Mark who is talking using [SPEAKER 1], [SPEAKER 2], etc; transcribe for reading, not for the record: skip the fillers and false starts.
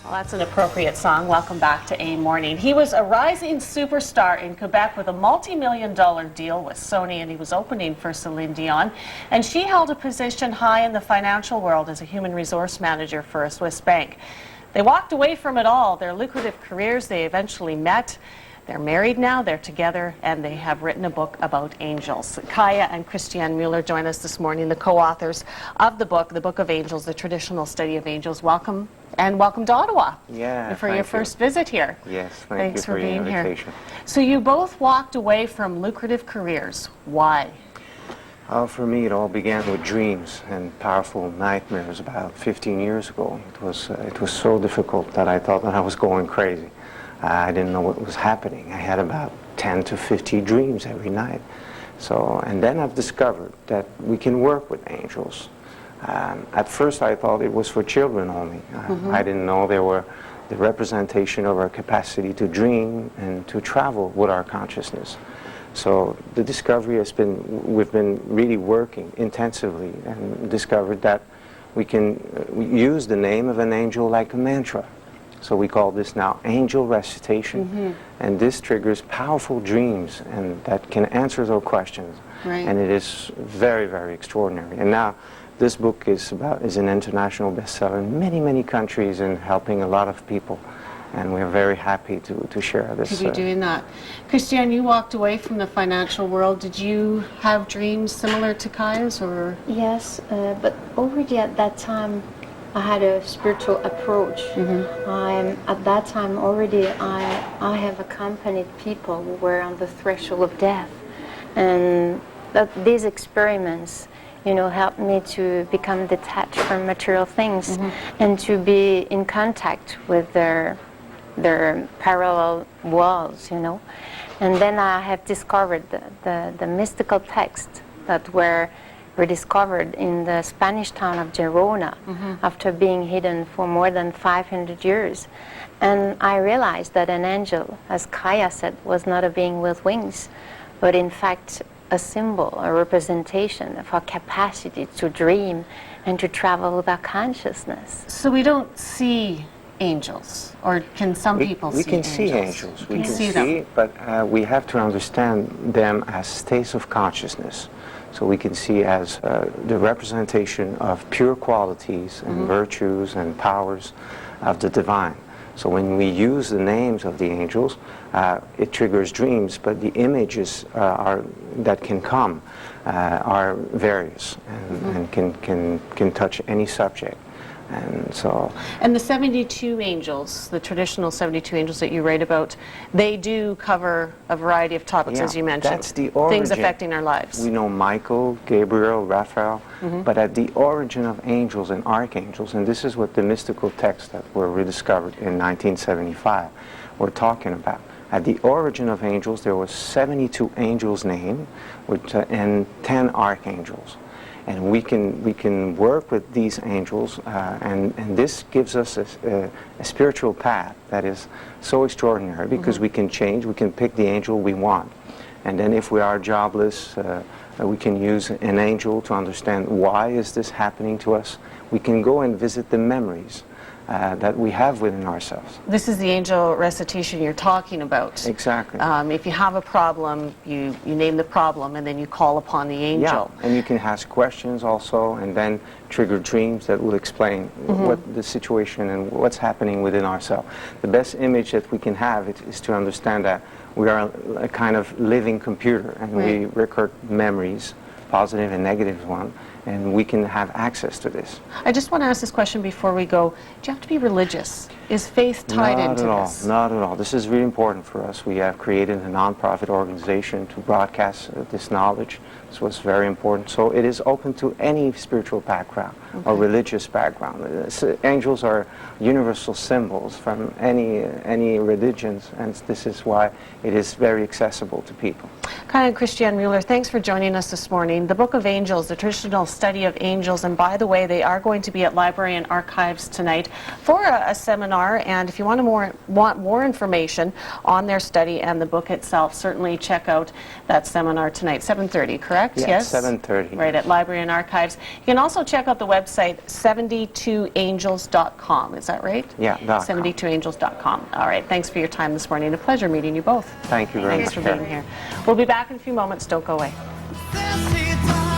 [SPEAKER 1] Well, that's an appropriate song. Welcome back to A Morning. He was a rising superstar in Quebec with a multi-million-dollar deal with Sony, and he was opening for Celine Dion. And she held a position high in the financial world as a human resource manager for a Swiss bank. They walked away from it all, their lucrative careers. They eventually met. They're married now, they're together, and they have written a book about angels. Kaya and Christiane Muller join us this morning, the co-authors of the Book of Angels, the traditional study of angels. Welcome, and welcome to Ottawa.
[SPEAKER 2] Yeah,
[SPEAKER 1] for your first visit here.
[SPEAKER 2] Yes,
[SPEAKER 1] Thanks for being
[SPEAKER 2] the invitation.
[SPEAKER 1] Here. So you both walked away from lucrative careers. Why?
[SPEAKER 2] For me, it all began with dreams and powerful nightmares about 15 years ago. It was so difficult that I thought that I was going crazy. I didn't know what was happening. I had about 10 to 50 dreams every night. And then I've discovered that we can work with angels. At first I thought it was for children only. I didn't know they were the representation of our capacity to dream and to travel with our consciousness. So the discovery has been, we've been really working intensively and discovered that we can use the name of an angel like a mantra. So we call this now angel recitation, and this triggers powerful dreams and that can answer those questions.
[SPEAKER 1] Right.
[SPEAKER 2] And it is very, very extraordinary. And now this book is an international bestseller in many, many countries and helping a lot of people. And we're very happy to share this.
[SPEAKER 1] To be doing that. Christiane, you walked away from the financial world. Did you have dreams similar to Kaya's, or?
[SPEAKER 3] Yes, but already at that time I had a spiritual approach. At that time already I have accompanied people who were on the threshold of death, and these experiments, you know, helped me to become detached from material things and to be in contact with their parallel worlds, you know. And then I have discovered the mystical texts that were rediscovered in the Spanish town of Girona after being hidden for more than 500 years. And I realized that an angel, as Kaya said, was not a being with wings, but in fact a symbol, a representation of our capacity to dream and to travel with our consciousness.
[SPEAKER 1] So we don't see angels, or can some people see angels?
[SPEAKER 2] We can see angels. We can see
[SPEAKER 1] them.
[SPEAKER 2] But we have to understand them as states of consciousness. So we can see as the representation of pure qualities and virtues and powers of the divine. So when we use the names of the angels, it triggers dreams, but the images that can come are various and can touch any subject.
[SPEAKER 1] And the 72 angels, the traditional 72 angels that you write about, they do cover a variety of topics, as you mentioned.
[SPEAKER 2] That's the origin.
[SPEAKER 1] Things affecting our lives.
[SPEAKER 2] We know Michael, Gabriel, Raphael, but at the origin of angels and archangels, and this is what the mystical texts that were rediscovered in 1975 were talking about. At the origin of angels, there were 72 angels named and 10 archangels. And we can work with these angels, and this gives us a spiritual path that is so extraordinary, because we can change, we can pick the angel we want. And then if we are jobless, we can use an angel to understand why is this happening to us. We can go and visit the memories that we have within ourselves.
[SPEAKER 1] This is the angel recitation you're talking about.
[SPEAKER 2] Exactly.
[SPEAKER 1] If you have a problem, you name the problem, and then you call upon the angel.
[SPEAKER 2] Yeah, and you can ask questions also, and then trigger dreams that will explain what the situation and what's happening within ourselves. The best image that we can have is to understand that we are a kind of living computer, and we record memories, positive and negative ones, and we can have access to this.
[SPEAKER 1] I just want to ask this question before we go. Do you have to be religious? Is faith tied into this?
[SPEAKER 2] Not at all. This is really important for us. We have created a non-profit organization to broadcast this knowledge. This was very important. So it is open to any spiritual background or religious background. Angels are universal symbols from any religions, and this is why it is very accessible to people.
[SPEAKER 1] Kaya and Christiane Muller, thanks for joining us this morning. The Book of Angels, the traditional study of angels, and by the way, they are going to be at Library and Archives tonight for a seminar, and if you want more information on their study and the book itself, certainly check out that seminar tonight, 7:30, correct?
[SPEAKER 2] Yes, 7:30.
[SPEAKER 1] Right, at Library and Archives. You can also check out the website website 72angels.com. Is that right?
[SPEAKER 2] Yeah, .com.
[SPEAKER 1] 72angels.com. All right. Thanks for your time this morning. A pleasure meeting you both.
[SPEAKER 2] Thank you very
[SPEAKER 1] Thanks
[SPEAKER 2] much.
[SPEAKER 1] for being here. We'll be back in a few moments. Don't go away.
[SPEAKER 4] Sassy time.